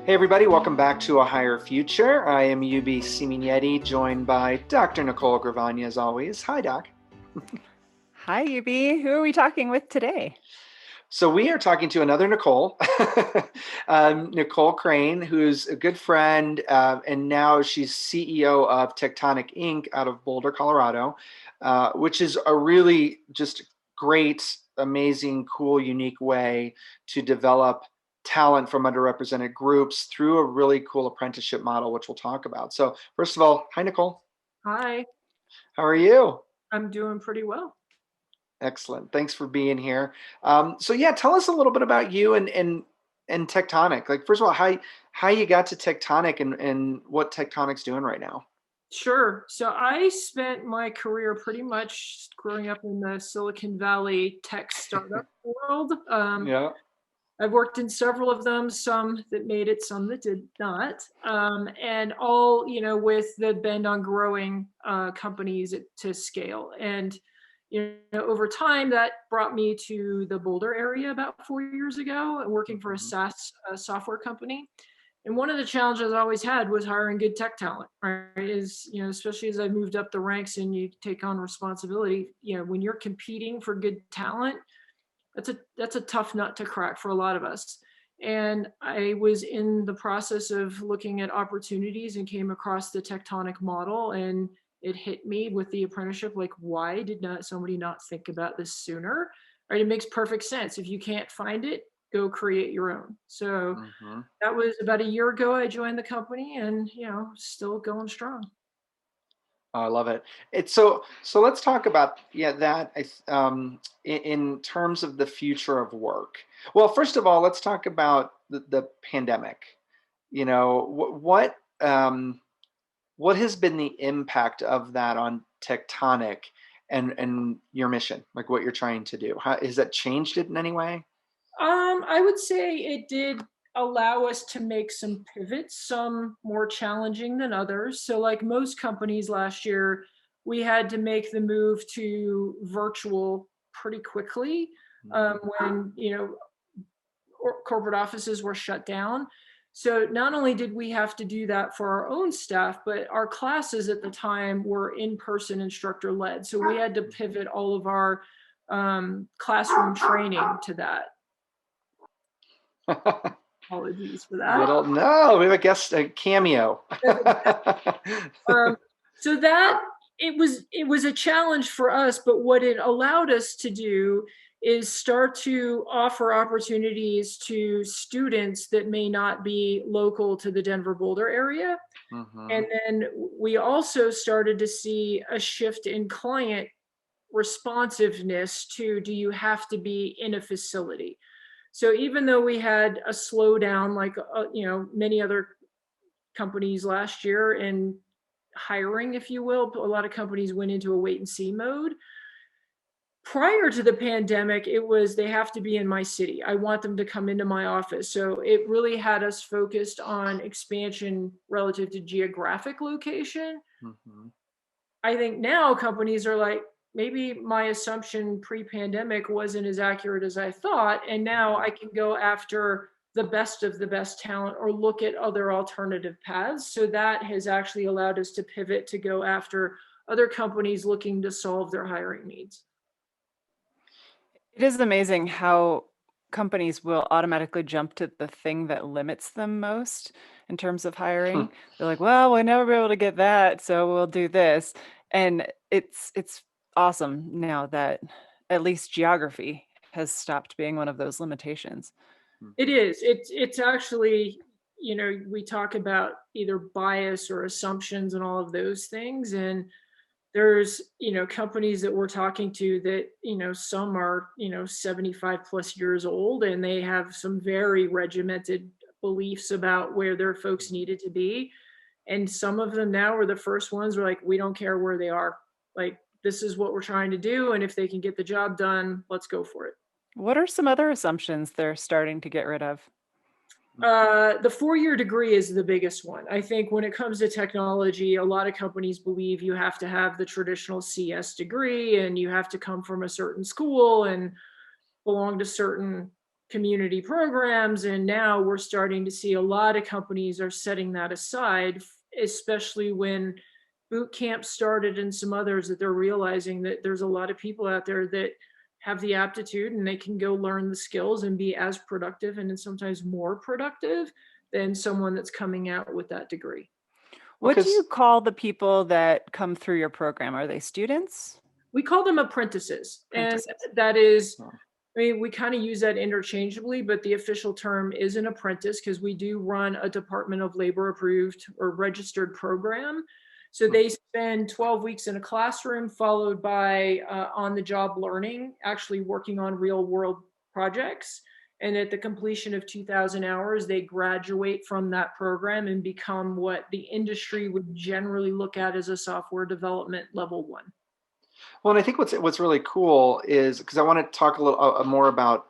Hey everybody, welcome back to A Higher Future. I am UB Simigneti, joined by Dr. Nicole Gravagna as always. Hi, Doc. Hi, UB. Who are we talking with today? So we are talking to another Nicole, Nicole Craine, who's a good friend, and now she's CEO of Techtonic Inc. out of Boulder, Colorado, which is a really just great, amazing, cool, unique way to develop talent from underrepresented groups through a really cool apprenticeship model, which we'll talk about. So first of all, hi, Nicole. Hi, How are you? I'm doing pretty well. Excellent. Thanks for being here. So yeah, tell us a little bit about you and Techtonic. Like, first of all, how you got to Techtonic and what Techtonic's doing right now. Sure. So I spent my career pretty much growing up in the Silicon Valley tech startup world. Yeah. I've worked in several of them, some that made it, some that did not, and all with the bend on growing companies to scale. And over time, that brought me to the Boulder area about 4 years ago, working for a Mhm. SaaS software company. And one of the challenges I always had was hiring good tech talent, right? Especially as I moved up the ranks and you take on responsibility, when you're competing for good talent, that's a tough nut to crack for a lot of us. And I was in the process of looking at opportunities and came across the Techtonic model, and it hit me with the apprenticeship, like, why did not somebody not think about this sooner? Right? It makes perfect sense. If you can't find it, go create your own. So Mhm. that was about a year ago I joined the company, and still going strong. Oh, I love it. It's so let's talk about that in terms of the future of work. Well, first of all, let's talk about the pandemic. What has been the impact of that on Techtonic and your mission, like what you're trying to do? How has that changed it in any way? I would say it did allow us to make some pivots, some more challenging than others. So, like most companies last year, we had to make the move to virtual pretty quickly, Mhm. when corporate offices were shut down. So not only did we have to do that for our own staff, but our classes at the time were in-person instructor led. So we had to pivot all of our classroom training to that. Apologies for that. Little no, we have a guest, a cameo. Um, so that it was a challenge for us, but what it allowed us to do is start to offer opportunities to students that may not be local to the Denver Boulder area. And Mhm. then we also started to see a shift in client responsiveness to, do you have to be in a facility? So even though we had a slowdown, like many other companies last year in hiring, if you will, a lot of companies went into a wait and see mode. Prior to the pandemic, it was, they have to be in my city. I want them to come into my office. So it really had us focused on expansion relative to geographic location. Mhm. I think now companies are like, maybe my assumption pre-pandemic wasn't as accurate as I thought, and now I can go after the best of the best talent or look at other alternative paths. So that has actually allowed us to pivot to go after other companies looking to solve their hiring needs. It is amazing how companies will automatically jump to the thing that limits them most in terms of hiring. They're like, well, we'll never be able to get that, so we'll do this. And it's awesome now that at least geography has stopped being one of those limitations. It Mhm. is. It's actually, we talk about either bias or assumptions and all of those things. And there's, companies that we're talking to that, some are, 75 plus years old, and they have some very regimented beliefs about where their folks needed to be. And some of them now are the first ones who are like, we don't care where they are. Like, this is what we're trying to do. And if they can get the job done, let's go for it. What are some other assumptions they're starting to get rid of? The 4 year degree is the biggest one. I think when it comes to technology, a lot of companies believe you have to have the traditional CS degree and you have to come from a certain school and belong to certain community programs. And now we're starting to see a lot of companies are setting that aside, especially when boot camp started and some others, that they're realizing that there's a lot of people out there that have the aptitude and they can go learn the skills and be as productive and sometimes more productive than someone that's coming out with that degree. What do you call the people that come through your program? Are they students? We call them apprentices. And that is, I mean, we kind of use that interchangeably, but the official term is an apprentice because we do run a Department of Labor approved or registered program. So they spend 12 weeks in a classroom, followed by on-the-job learning, actually working on real-world projects. And at the completion of 2,000 hours, they graduate from that program and become what the industry would generally look at as a software development level 1. Well, and I think what's really cool is, because I want to talk a little more about,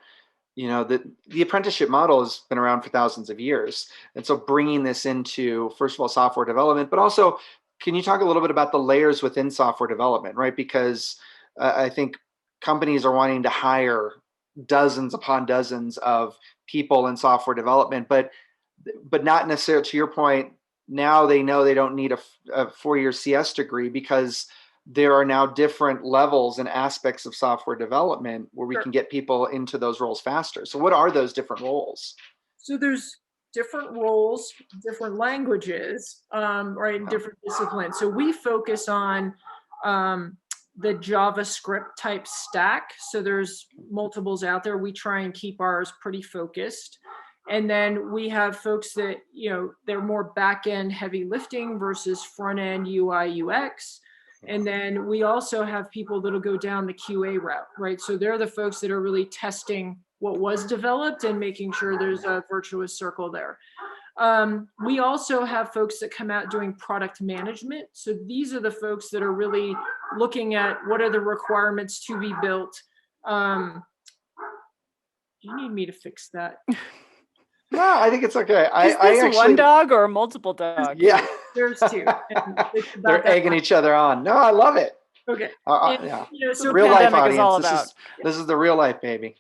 the apprenticeship model has been around for thousands of years. And so bringing this into, first of all, software development, but also, can you talk a little bit about the layers within software development, right? Because I think companies are wanting to hire dozens upon dozens of people in software development, but not necessarily, to your point, now they know they don't need a 4-year CS degree, because there are now different levels and aspects of software development where we can get people into those roles faster. So what are those different roles? So there's different roles, different languages, right, different disciplines. So we focus on the JavaScript type stack. So there's multiples out there. We try and keep ours pretty focused. And then we have folks that, they're more back-end heavy lifting versus front-end UI UX. And then we also have people that'll go down the QA route, right? So they're the folks that are really testing what was developed and making sure there's a virtuous circle there. We also have folks that come out doing product management. So these are the folks that are really looking at what are the requirements to be built. Do you need me to fix that? No, I think it's okay. Is this actually one dog or multiple dogs? Yeah. There's 2. They're egging each other on. No, I love it. Okay. Yeah. So real life pandemic audience. is all about. This is the real life, baby.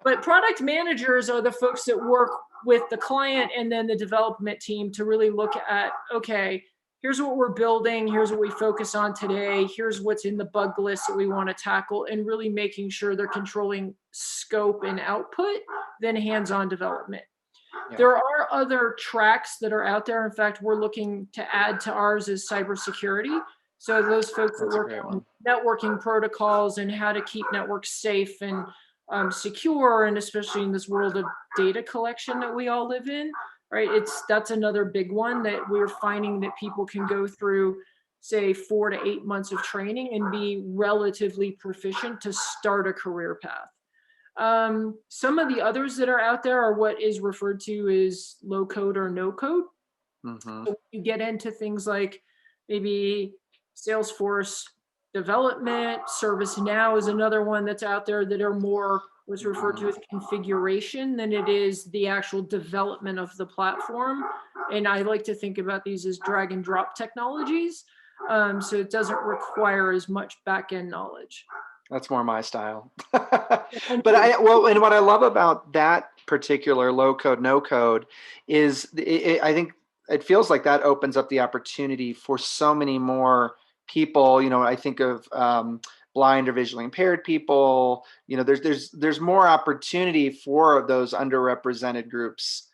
But product managers are the folks that work with the client and then the development team to really look at, okay, here's what we're building, here's what we focus on today, here's what's in the bug list that we want to tackle, and really making sure they're controlling scope and output than hands-on development. Yeah. There are other tracks that are out there. In fact, we're looking to add to ours is cybersecurity. So those folks that work on networking protocols and how to keep networks safe and secure, and especially in this world of data collection that we all live in, right? That's another big one that we're finding that people can go through, say, 4 to 8 months of training and be relatively proficient to start a career path. Some of the others that are out there are what is referred to as low code or no code. Mm-hmm. So you get into things like maybe Salesforce development. ServiceNow is another one that's out there that are more what's referred to as configuration than it is the actual development of the platform. And I like to think about these as drag and drop technologies. So it doesn't require as much back-end knowledge. That's more my style. But and what I love about that particular low code, no code is I think it feels like that opens up the opportunity for so many more people. I think of blind or visually impaired people. There's more opportunity for those underrepresented groups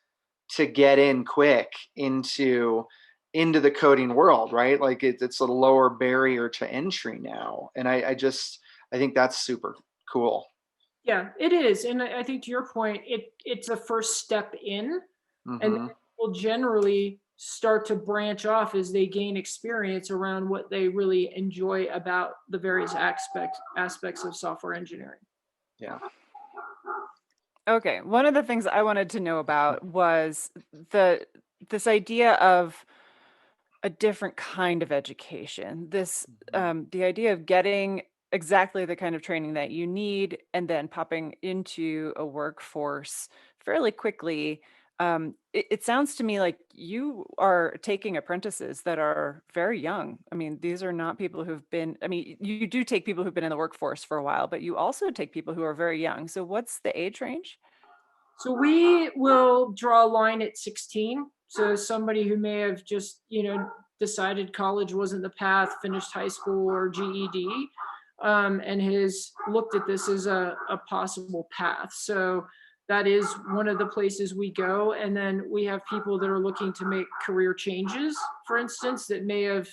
to get in quick into the coding world, right? Like it's a lower barrier to entry now. And I think that's super cool. Yeah, it is. And I think to your point, it's a first step in, mm-hmm. and then people generally start to branch off as they gain experience around what they really enjoy about the various aspects of software engineering. Yeah. Okay. One of the things I wanted to know about was this idea of a different kind of education. The idea of getting exactly the kind of training that you need and then popping into a workforce fairly quickly. It sounds to me like you are taking apprentices that are very young. I mean, these are not people who've been, I mean, you do take people who've been in the workforce for a while, but you also take people who are very young. So what's the age range? So we will draw a line at 16. So somebody who may have just, decided college wasn't the path, finished high school or GED, and has looked at this as a possible path. So that is one of the places we go. And then we have people that are looking to make career changes, for instance, that may have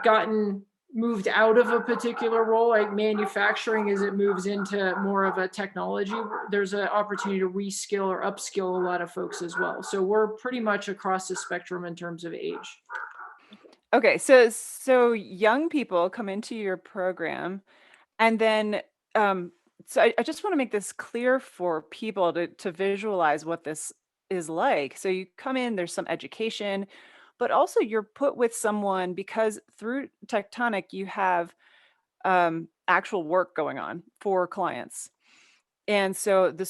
gotten moved out of a particular role, like manufacturing, as it moves into more of a technology. There's an opportunity to reskill or upskill a lot of folks as well. So we're pretty much across the spectrum in terms of age. Okay, so young people come into your program, and then so I just want to make this clear for people to visualize what this is like. So you come in, there's some education, but also you're put with someone because through Techtonic you have actual work going on for clients. And so the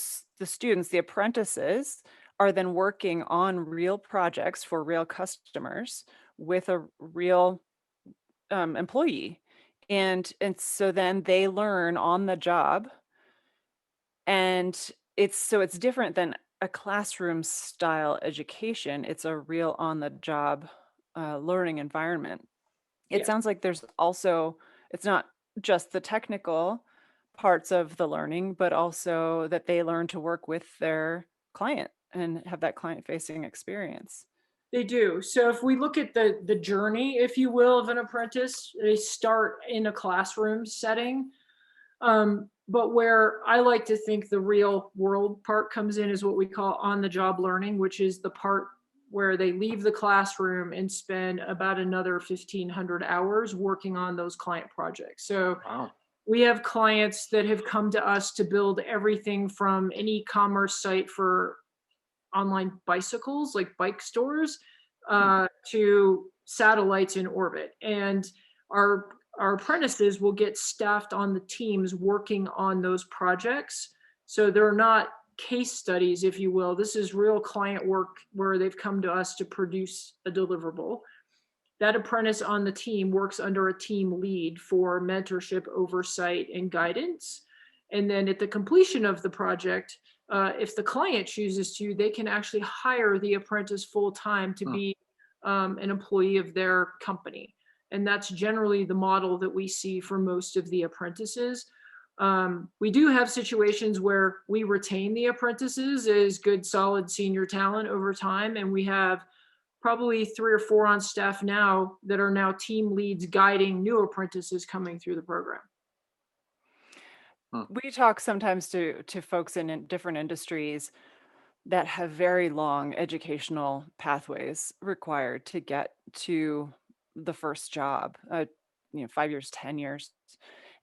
students, the apprentices, are then working on real projects for real customers with a real employee. And so then they learn on the job, and it's different than a classroom style education. It's a real on the job learning environment. It Yes, sounds like there's also, it's not just the technical parts of the learning, but also that they learn to work with their client and have that client facing experience. they do. So if we look at the journey, if you will, of an apprentice, they start in a classroom setting. But where I like to think the real world part comes in is what we call on the job learning, which is the part where they leave the classroom and spend about another 1,500 hours working on those client projects. So Wow. we have clients that have come to us to build everything from an e-commerce site for online bicycles, like bike stores, Hmm. to satellites in orbit. And our apprentices will get staffed on the teams working on those projects. So they're not case studies, if you will. This is real client work where they've come to us to produce a deliverable. That apprentice on the team works under a team lead for mentorship, oversight, and guidance. And then at the completion of the project, if the client chooses to, they can actually hire the apprentice full time to Hmm. be an employee of their company. And that's generally the model that we see for most of the apprentices. We do have situations where we retain the apprentices as good, solid senior talent over time, and we have probably 3 or 4 on staff now that are now team leads guiding new apprentices coming through the program. Hmm. We talk sometimes to folks in different industries that have very long educational pathways required to get to the first job, 5 years, 10 years.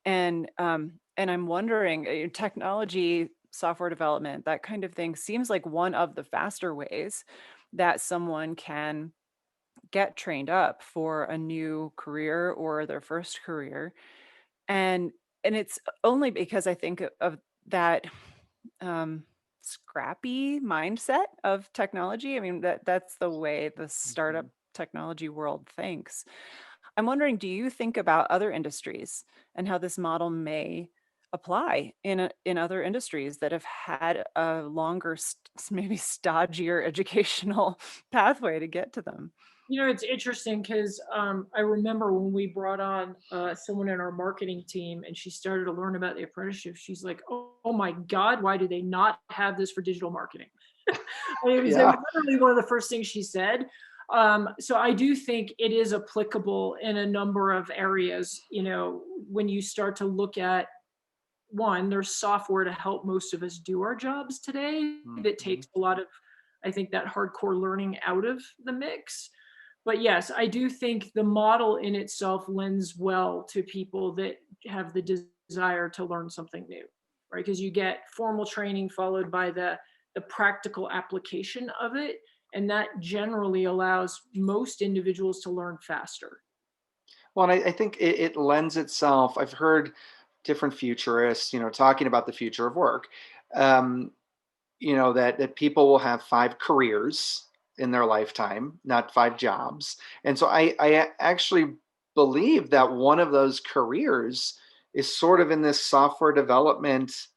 And I'm wondering, technology, software development, that kind of thing seems like one of the faster ways that someone can get trained up for a new career or their first career. And it's only because I think of that um, scrappy mindset of technology. I mean, that's the way the startup Mhm. technology world thinks. I'm wondering, do you think about other industries and how this model may apply in other industries that have had a longer, maybe stodgier educational pathway to get to them? It's interesting because I remember when we brought on someone in our marketing team and she started to learn about the apprenticeship. She's like, oh my God, why do they not have this for digital marketing? It was Yeah. literally one of the first things she said. So I do think it is applicable in a number of areas. When you start to look at one, there's software to help most of us do our jobs today that Mhm. takes a lot of, I think, that hardcore learning out of the mix. But yes, I do think the model in itself lends well to people that have the desire to learn something new, right? Because you get formal training followed by the practical application of it, and that generally allows most individuals to learn faster. Well, and I think it lends itself. I've heard different futurists, talking about the future of work. Um, that people will have 5 careers in their lifetime, not 5 jobs. And so I actually believe that one of those careers is sort of in this software development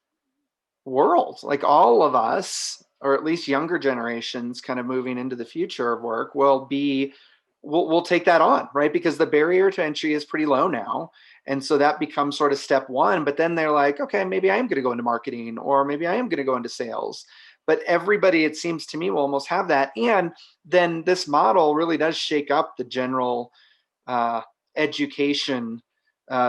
world. Like all of us, or at least younger generations kind of moving into the future of work, we'll take that on, right? Because the barrier to entry is pretty low now. And so that becomes sort of step one. But then they're like, okay, maybe I am going to go into marketing, or maybe I am going to go into sales. But everybody, it seems to me, will almost have that. And then this model really does shake up the general education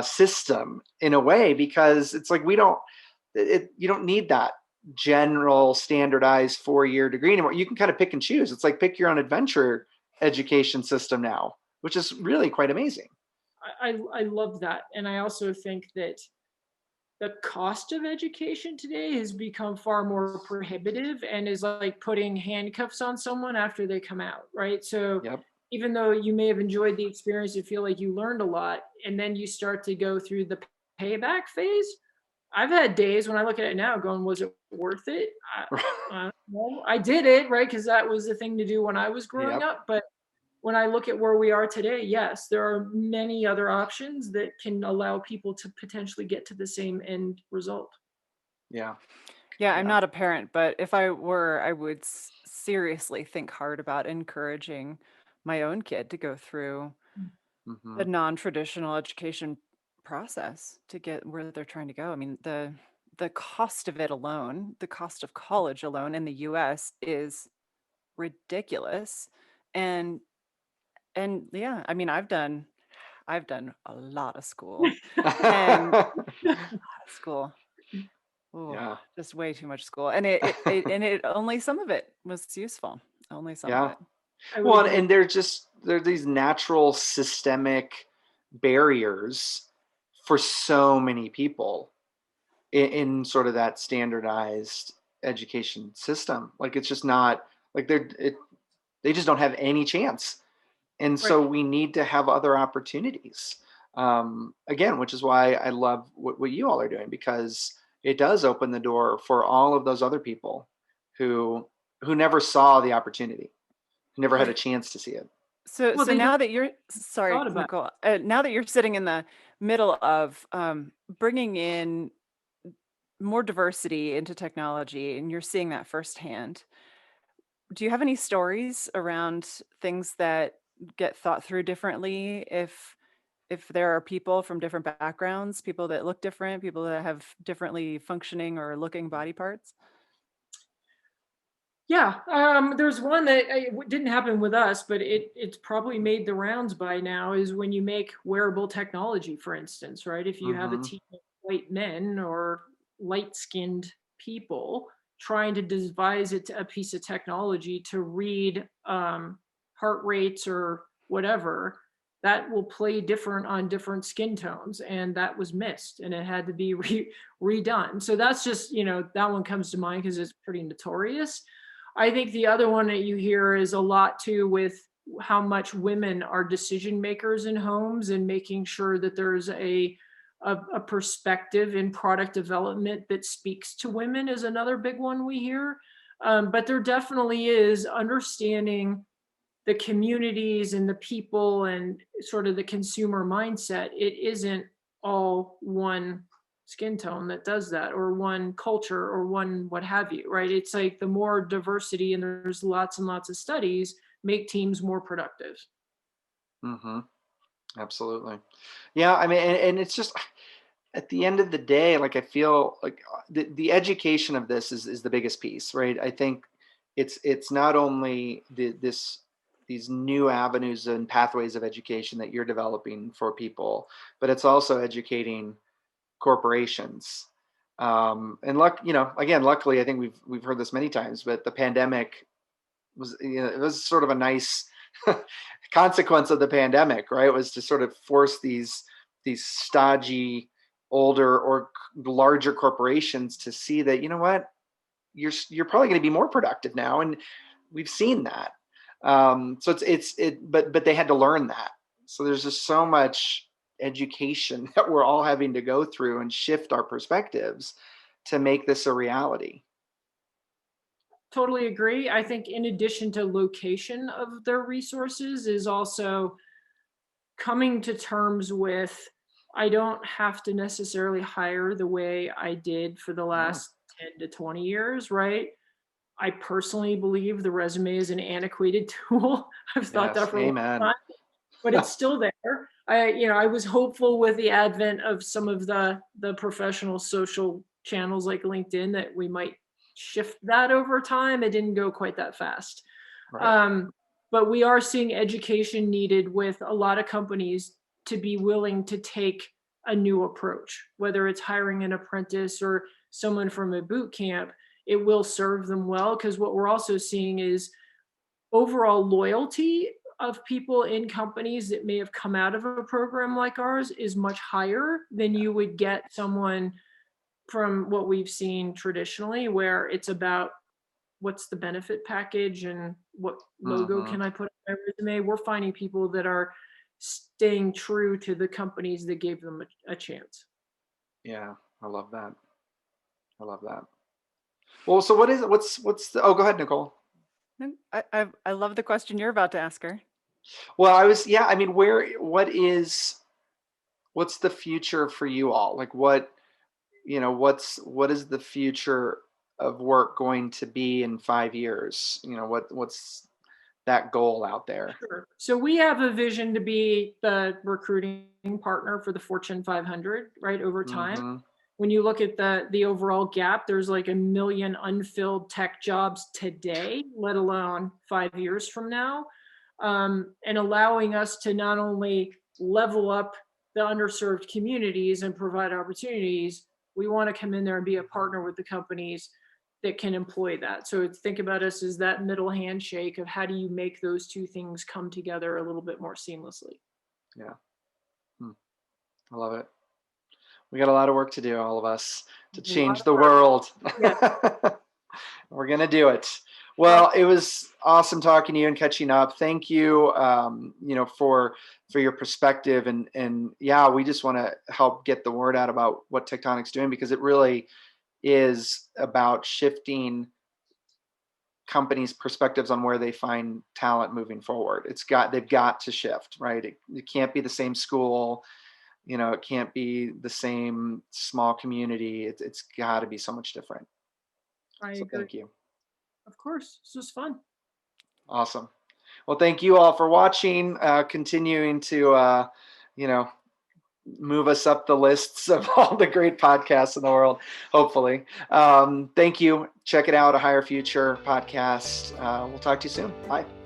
system in a way, because it's like you don't need that general standardized 4-year degree anymore. You can kind of pick and choose. It's like pick your own adventure education system now, which is really quite amazing. I love that. And I also think that the cost of education today has become far more prohibitive and is like putting handcuffs on someone after they come out, right? So Yep. even though you may have enjoyed the experience, you feel like you learned a lot, and then you start to go through the payback phase. I've had days when I look at it now going, was it worth it? I don't know. I did it, right? Because that was the thing to do when I was growing Yep. up. But when I look at where we are today, yes, there are many other options that can allow people to potentially get to the same end result. Yeah. Yeah, I'm Yeah. not a parent, but if I were, I would seriously think hard about encouraging my own kid to go through Mm-hmm. the non-traditional education process to get where they're trying to go. I mean, the cost of it alone, the cost of college alone in the US is ridiculous. And yeah, I mean, I've done a lot of school and school. Oh, Yeah. just way too much school. And it only some of it was useful. Only some of Yeah. it. I would Well, agree. and they're these natural systemic barriers for so many people in sort of that standardized education system. Like it's just not like they just don't have any chance. And Right. so we need to have other opportunities. Again, which is why I love what you all are doing, because it does open the door for all of those other people who never saw the opportunity, who never had a Right. chance to see it. Well, So they never now that you're sorry, thought about it. Nicole, now that you're sitting in the middle of bringing in more diversity into technology and you're seeing that firsthand, do you have any stories around things that get thought through differently if there are people from different backgrounds, people that look different, people that have differently functioning or looking body parts? Yeah, there's one that didn't happen with us, but it's probably made the rounds by now. Is when you make wearable technology, for instance, right? If you have a Mm-hmm. team of white men or light-skinned people trying to devise a piece of technology to read heart rates or whatever, that will play different on different skin tones, and that was missed, and it had to be redone. So that's just, that one comes to mind because it's pretty notorious. I think the other one that you hear is a lot too with how much women are decision makers in homes, and making sure that there's a perspective in product development that speaks to women is another big one we hear. But there definitely is understanding the communities and the people and sort of the consumer mindset. It isn't all one skin tone that does that, or one culture, or one what have you, right? It's like the more diversity, and there's lots and lots of studies, make teams more productive. Mm-hmm. Absolutely. Yeah. I mean, and it's just at the end of the day, like I feel like the education of this is the biggest piece, right? I think it's not only these new avenues and pathways of education that you're developing for people, but it's also educating corporations. And again, luckily, I think we've heard this many times, but the pandemic was, it was sort of a nice consequence of the pandemic, right? It was to sort of force these stodgy, older or larger corporations to see that, you know what, you're probably going to be more productive now, and we've seen that. So but they had to learn that. So there's just so much education that we're all having to go through and shift our perspectives to make this a reality. totally agree. I think in addition to location of their resources is also coming to terms with, I don't have to necessarily hire the way I did for the last 10 to 20 years, right? I personally believe the resume is an antiquated tool. I've thought Yes, that for a long amen. time, but it's still there. I was hopeful with the advent of some of the professional social channels like LinkedIn that we might shift that over time. It didn't go quite that fast. Right. But we are seeing education needed with a lot of companies to be willing to take a new approach, whether it's hiring an apprentice or someone from a boot camp. It will serve them well, because what we're also seeing is overall loyalty of people in companies that may have come out of a program like ours is much higher than you would get someone from what we've seen traditionally, where it's about what's the benefit package and what logo Mm-hmm. can I put on my resume. We're finding people that are staying true to the companies that gave them a chance. Yeah, I love that. I love that. Well, so what is it? What's the? Oh, go ahead, Nicole. I love the question you're about to ask her. Well, I mean, what's the future for you all? Like what is the future of work going to be in 5 years? What's that goal out there? Sure. So we have a vision to be the recruiting partner for the Fortune 500, right, over time. Mm-hmm. When you look at the overall gap, there's like 1 million unfilled tech jobs today, let alone 5 years from now. And allowing us to not only level up the underserved communities and provide opportunities, we want to come in there and be a partner with the companies that can employ that. So think about us as that middle handshake of how do you make those two things come together a little bit more seamlessly. Yeah. I love it. We got a lot of work to do, all of us, to change the world. Yeah. We're going to do it. Well, it was awesome talking to you and catching up. Thank you, for your perspective. And yeah, we just want to help get the word out about what Techtonic's doing, because it really is about shifting companies' perspectives on where they find talent moving forward. They've got to shift, right? It can't be the same school. It can't be the same small community. It's got to be so much different. I So agree. thank you. Of course. This was fun. Awesome. Well, thank you all for watching, continuing to, move us up the lists of all the great podcasts in the world, hopefully. Thank you. Check it out, A Higher Future podcast. We'll talk to you soon. Bye.